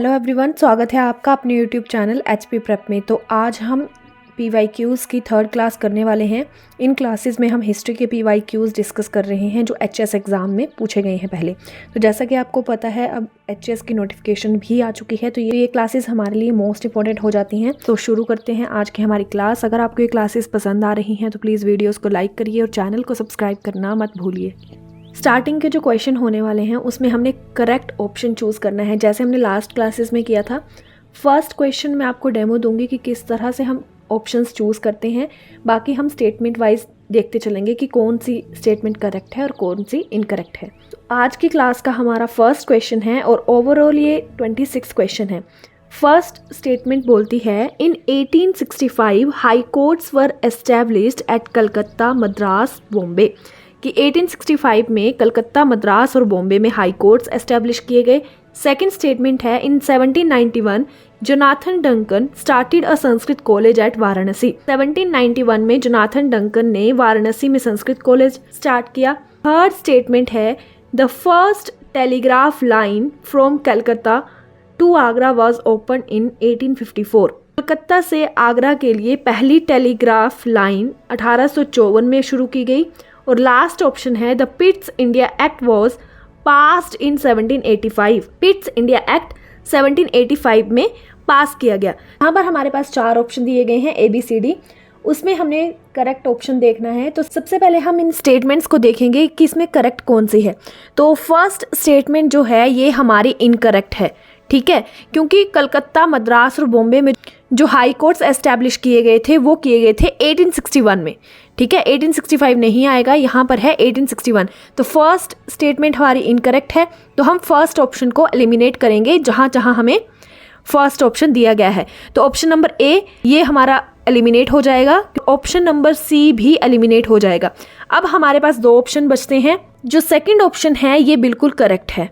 Hello everyone, स्वागत है आपका अपने यूट्यूब चैनल एचपी प्रेप में। तो आज हम पीवाईक्यूज़ की थर्ड क्लास करने वाले हैं। इन क्लासेस में हम हिस्ट्री के पीवाईक्यूज़ डिस्कस कर रहे हैं जो एचएस एग्ज़ाम में पूछे गए हैं पहले। तो जैसा कि आपको पता है अब एचएस की नोटिफिकेशन भी आ चुकी है, तो ये क्लासेस हमारे लिए मोस्ट इंपॉर्टेंट हो जाती हैं। तो शुरू करते हैं आज की हमारी क्लास। अगर आपको ये क्लासेस पसंद आ रही हैं तो प्लीज़ वीडियोज़ को लाइक करिए और चैनल को सब्सक्राइब करना मत भूलिए। स्टार्टिंग के जो क्वेश्चन होने वाले हैं उसमें हमने करेक्ट ऑप्शन चूज़ करना है, जैसे हमने लास्ट क्लासेस में किया था। फर्स्ट क्वेश्चन में आपको डेमो दूंगी कि किस तरह से हम ऑप्शंस चूज़ करते हैं, बाकी हम स्टेटमेंट वाइज देखते चलेंगे कि कौन सी स्टेटमेंट करेक्ट है और कौन सी इनकरेक्ट है। तो आज की क्लास का हमारा फर्स्ट क्वेश्चन है और ओवरऑल ये 26 क्वेश्चन है। फर्स्ट स्टेटमेंट बोलती है, इन 1865 हाई कोर्ट्स वर एस्टैब्लिश्ड एट कलकत्ता, मद्रास, बॉम्बे। कि 1865 में कलकत्ता, मद्रास और बॉम्बे में हाई कोर्ट्स एस्टैब्लिश किए गए। सेकंड स्टेटमेंट है, in 1791 Jonathan Duncan started a Sanskrit college at Varanasi. 1791 में जोनाथन डंकन ने वाराणसी में संस्कृत कॉलेज स्टार्ट किया। थर्ड स्टेटमेंट है, the first telegraph line from Calcutta to Agra was open in 1854। Calcutta से आगरा के लिए पहली टेलीग्राफ लाइन 1854 में शुरू की गई। और लास्ट ऑप्शन है, the Pitt's India act was passed in 1785। Pitt's India act 1785 में पास किया गया। यहाँ पर हमारे पास 4 ऑप्शन दिए गए हैं ABCD, उसमें हमने करेक्ट ऑप्शन देखना है। तो सबसे पहले हम इन स्टेटमेंट्स को देखेंगे कि इसमें करेक्ट कौन सी है। तो फर्स्ट स्टेटमेंट जो है ये हमारी इनकरेक्ट है, ठीक है, क्योंकि कलकत्ता, मद्रास और बॉम्बे में जो हाई कोर्ट्स एस्टैब्लिश किए गए थे वो किए गए थे 1861 में, ठीक है। 1865 नहीं आएगा, यहाँ पर है 1861। तो फर्स्ट स्टेटमेंट हमारी इनकरेक्ट है, तो हम फर्स्ट ऑप्शन को एलिमिनेट करेंगे जहाँ जहाँ हमें फर्स्ट ऑप्शन दिया गया है। तो ऑप्शन नंबर A ये हमारा एलिमिनेट हो जाएगा, ऑप्शन नंबर C भी एलिमिनेट हो जाएगा। अब हमारे पास 2 ऑप्शन बचते हैं। जो सेकेंड ऑप्शन है ये बिल्कुल करेक्ट है।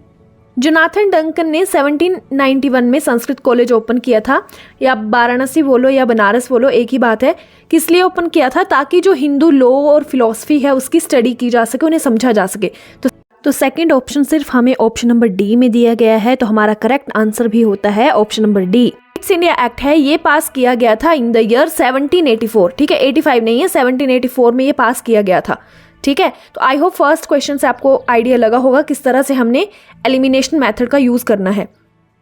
जोनाथन डंकन ने 1791 में संस्कृत कॉलेज ओपन किया था, या वाराणसी बोलो या बनारस बोलो एक ही बात है। किस लिए ओपन किया था? ताकि जो हिंदू लॉ और फिलॉसफी है उसकी स्टडी की जा सके, उन्हें समझा जा सके। तो सेकंड ऑप्शन सिर्फ हमें ऑप्शन नंबर D में दिया गया है, तो हमारा करेक्ट आंसर भी होता है option number D। Pitt's India act है ये पास किया गया था इन द ईयर 1784, ठीक है, 85 नहीं है, 1784 में ये पास किया गया था, ठीक है। तो आई होप फर्स्ट क्वेश्चन से आपको आइडिया लगा होगा किस तरह से हमने एलिमिनेशन मेथड का यूज करना है।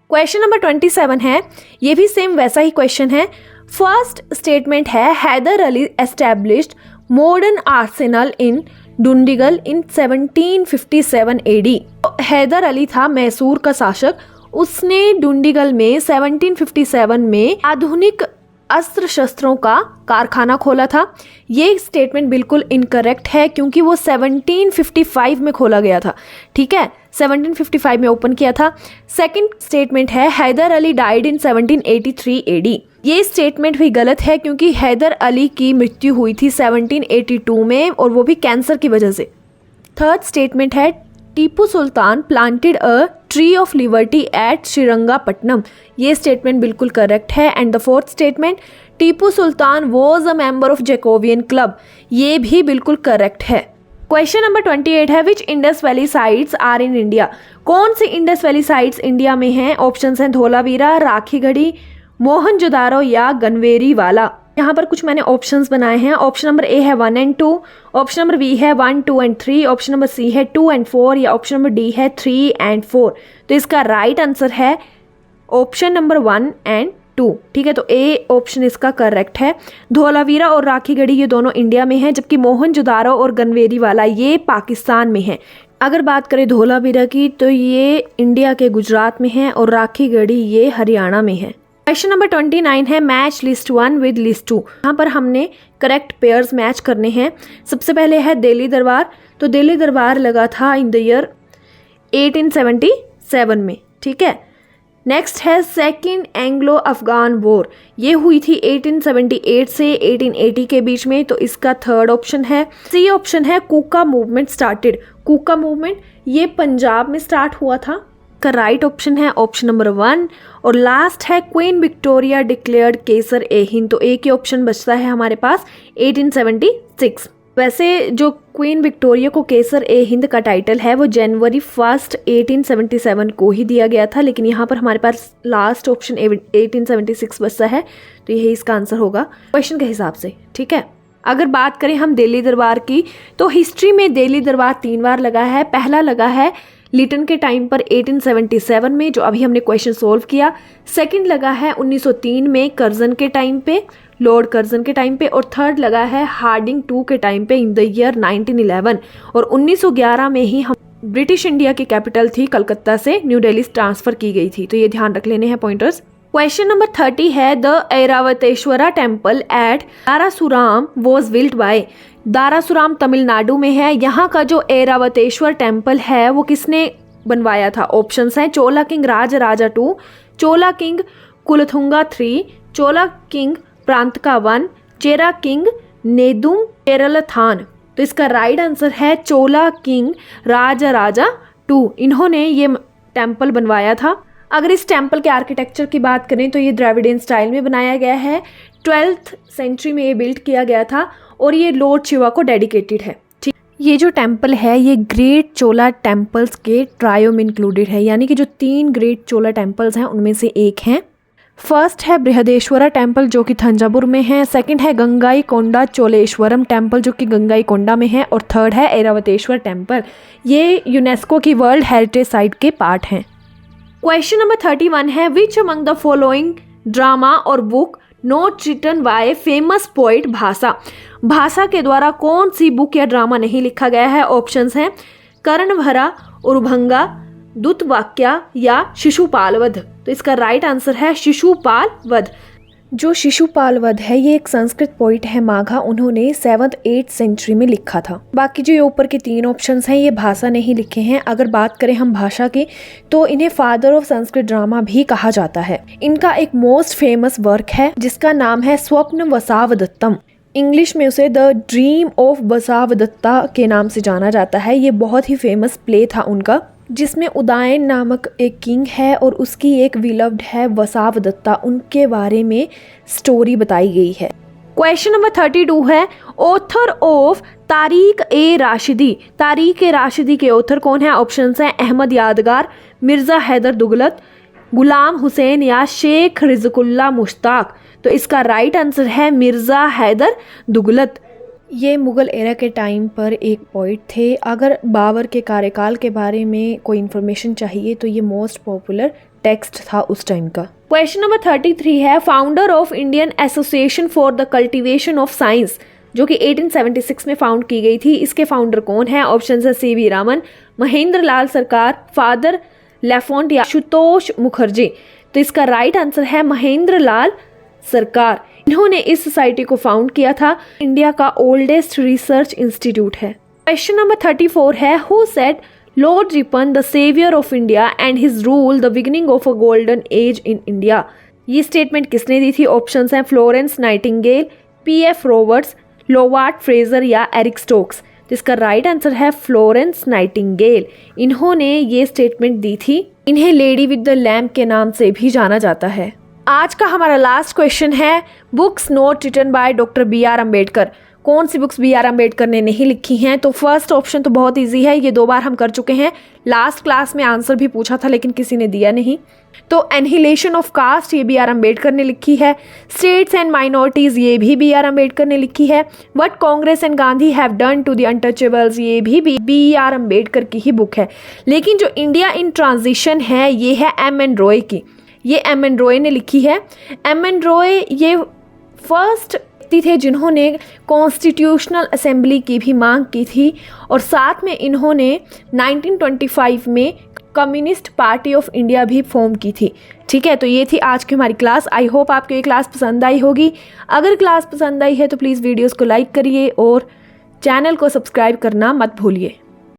क्वेश्चन नंबर 27 है, ये भी सेम वैसा ही क्वेश्चन है। फर्स्ट स्टेटमेंट है, Hyder Ali established modern arsenal in Dindigul in 1757 AD। Hyder Ali था मैसूर का शासक, उसने डुंडिगल में 1757 में आधुनिक अस्त्र शस्त्रों का कारखाना खोला था। ये स्टेटमेंट बिल्कुल इनकरेक्ट है क्योंकि वो 1755 में खोला गया था, ठीक है, 1755 में ओपन किया था। सेकंड स्टेटमेंट है, Hyder Ali died in 1783 AD। ये स्टेटमेंट भी गलत है क्योंकि हैदर अली की मृत्यु हुई थी 1782 में, और वो भी कैंसर की वजह से। थर्ड स्टेटमेंट है, Tipu Sultan planted a tree of liberty at Srirangapatnam. ये स्टेटमेंट बिल्कुल करेक्ट है। And the fourth statement, Tipu Sultan was a member of Jacobin club. ये भी बिल्कुल करेक्ट है। क्वेश्चन नंबर 28 है, which Indus valley sites are in India. कौन सी इंडस वैली साइट्स इंडिया में हैं? ऑप्शंस हैं धोलावीरा, राखीगढ़ी, मोहनजोदारो या गनवेरी वाला। यहाँ पर कुछ मैंने ऑप्शंस बनाए हैं। ऑप्शन नंबर A है 1 और 2, ऑप्शन नंबर B है 1, 2 और 3, ऑप्शन नंबर C है 2 और 4, या ऑप्शन नंबर D है 3 और 4। तो इसका राइट आंसर है ऑप्शन नंबर 1 और 2, ठीक है। तो A ऑप्शन इसका करेक्ट है। धोलावीरा और राखीगढ़ी ये दोनों इंडिया में हैं, जबकि मोहनजोदारो और गनवेरी वाला ये पाकिस्तान में है। अगर बात करें धोलावीरा की तो ये इंडिया के गुजरात में है और राखीगढ़ी ये हरियाणा में है। क्वेश्चन नंबर 29 है, मैच लिस्ट 1 विद लिस्ट 2। यहाँ पर हमने करेक्ट पेयर्स मैच करने हैं। सबसे पहले है दिल्ली दरबार। तो दिल्ली दरबार लगा था इन द ईयर 1877 में, ठीक है। नेक्स्ट है सेकंड एंग्लो अफगान वॉर, ये हुई थी 1878 से 1880 के बीच में, तो इसका थर्ड ऑप्शन है। C ऑप्शन है, कूका मूवमेंट स्टार्टेड। कूका मूवमेंट ये पंजाब में स्टार्ट हुआ था। का राइट ऑप्शन है ऑप्शन नंबर 1। और लास्ट है, क्वीन विक्टोरिया डिक्लेयर्ड केसर ए हिंद। तो एक ही ऑप्शन बचता है हमारे पास 1876। वैसे जो क्वीन विक्टोरिया को केसर ए हिंद का टाइटल है वो जनवरी 1 1877 को ही दिया गया था, लेकिन यहाँ पर हमारे पास लास्ट ऑप्शन 1876 बचा है, तो यही इसका आंसर होगा क्वेश्चन के हिसाब से। ठीक है, अगर बात करें हम दिल्ली दरबार की, तो हिस्ट्री में दिल्ली दरबार 3 बार लगा है। पहला लगा है लिटन के टाइम पर 1877 में, जो अभी हमने क्वेश्चन सोल्व किया। सेकंड लगा है 1903 में कर्जन के टाइम पे, लॉर्ड कर्जन के टाइम पे। और थर्ड लगा है हार्डिंग 2 के टाइम पे इन द ईयर 1911। और 1911 में ही हम ब्रिटिश इंडिया की कैपिटल थी कलकत्ता से न्यू दिल्ली ट्रांसफर की गई थी, तो ये ध्यान रख लेने हैं पॉइंटर्स। क्वेश्चन नंबर 30 है the Airavateshwara temple at Darasuram was built by. Darasuram Tamil Nadu में है। यहाँ का जो ऐरावतेश्वर टेम्पल है वो किसने बनवाया था? ऑप्शंस हैं चोला किंग राजराजा 2, चोला किंग कुलथुंगा 3, चोला किंग प्रांतका 1, चेरा किंग नेदुम पेरलथान। तो इसका राइट आंसर है चोला किंग राजराजा 2। इन्होंने ये टेम्पल बनवाया था। अगर इस टेम्पल के आर्किटेक्चर की बात करें तो ये द्रविडियन स्टाइल में बनाया गया है। 12th सेंचुरी में ये बिल्ड किया गया था और ये लॉर्ड शिवा को डेडिकेटेड है। ठीक, ये जो टेम्पल है ये ग्रेट चोला टेम्पल्स के ट्रायो में इंक्लूडेड है, यानी कि जो 3 ग्रेट चोला टेम्पल्स हैं उनमें से एक हैं। फर्स्ट है बृहदेश्वरा टेम्पल जो कि थंजावुर में है। सेकंड है गंगाई कोंडा चोलेश्वरम टेम्पल जो कि गंगाई कोंडा में है। और थर्ड है ऐरावतेश्वर टेम्पल। ये यूनेस्को की वर्ल्ड हेरिटेज साइट के पार्ट हैं। क्वेश्चन नंबर 31 है which among the following drama और book not written by famous poet Bhasa. Bhasa के द्वारा कौन सी बुक या ड्रामा नहीं लिखा गया है? ऑप्शंस हैं कर्णभरा, उर्भंगा, दूतवाक्या या शिशुपाल वध। तो इसका राइट आंसर है शिशुपाल वध। जो शिशुपाल वध है ये एक संस्कृत पोइट है माघा, उन्होंने 7th 8th सेंचुरी में लिखा था। बाकी जो ये ऊपर के 3 ऑप्शंस हैं ये भाषा नहीं लिखे हैं। अगर बात करें हम भाषा की तो इन्हें फादर ऑफ संस्कृत ड्रामा भी कहा जाता है। इनका एक मोस्ट फेमस वर्क है जिसका नाम है स्वप्न वसावदत्तम। इंग्लिश में उसे द ड्रीम ऑफ बसावदत्ता के नाम से जाना जाता है। ये बहुत ही फेमस प्ले था उनका, जिसमें उदायन नामक एक किंग है और उसकी एक विलव्ड है वसावदत्ता। उनके बारे में स्टोरी बताई गई है। क्वेश्चन नंबर 32 है ऑथर ऑफ तारीक ए राशिदी। तारीक ए राशिदी के ऑथर कौन है? ऑप्शंस हैं अहमद यादगार, मिर्जा हैदर दुगलत, गुलाम हुसैन या शेख रिजकुल्ला मुश्ताक। तो इसका राइट आंसर है मिर्जा हैदर दुगलत। ये मुग़ल एरा के टाइम पर एक पोइट थे। अगर बाबर के कार्यकाल के बारे में कोई इन्फॉर्मेशन चाहिए तो ये मोस्ट पॉपुलर टेक्स्ट था उस टाइम का। क्वेश्चन नंबर 33 है founder of Indian association for the cultivation of science जो कि 1876 में फाउंड की गई थी। इसके फाउंडर कौन है? ऑप्शन है CV रामन, महेंद्र लाल सरकार, फादर लेफोंट या आशुतोष मुखर्जी। तो इसका राइट आंसर है महेंद्र लाल सरकार। इन्होंने इस सोसाइटी को फाउंड किया था। इंडिया का ओल्डेस्ट रिसर्च इंस्टीट्यूट है। क्वेश्चन नंबर 34 है who said Lord Ripon the saviour of India and his rule the beginning of a golden age in India. ये स्टेटमेंट किसने दी थी? ऑप्शंस हैं Florence Nightingale, PF Roberts, Lovat Fraser या Eric Stokes. जिसका right answer है Florence Nightingale. इन्होंने ये स्टेटमेंट दी थी। इन्हें लेडी विद द लैम्प के नाम से भी जाना जाता है। आज का हमारा लास्ट क्वेश्चन है books not written by doctor BR Ambedkar. कौन सी बुक्स BR अम्बेडकर ने नहीं लिखी हैं? तो फर्स्ट ऑप्शन तो बहुत इजी है, ये 2 बार हम कर चुके हैं। लास्ट क्लास में आंसर भी पूछा था लेकिन किसी ने दिया नहीं। तो एनहिलेशन ऑफ कास्ट ये BR अम्बेडकर ने लिखी है। स्टेट्स एंड माइनॉरिटीज ये भी BR अम्बेडकर ने लिखी है। What Congress and Gandhi have done to the untouchables ये भी BR अम्बेडकर की ही बुक है। लेकिन जो इंडिया इन ट्रांजिशन है ये है MN रॉय की। ये MN रॉय ने लिखी है। MN रॉय ये फर्स्ट व्यक्ति थे जिन्होंने कॉन्स्टिट्यूशनल असेंबली की भी मांग की थी और साथ में इन्होंने 1925 में कम्युनिस्ट पार्टी ऑफ इंडिया भी फॉर्म की थी। ठीक है, तो ये थी आज की हमारी क्लास। आई होप आपको ये क्लास पसंद आई होगी। अगर क्लास पसंद आई है तो प्लीज़ वीडियोस को लाइक करिए और चैनल को सब्सक्राइब करना मत भूलिए।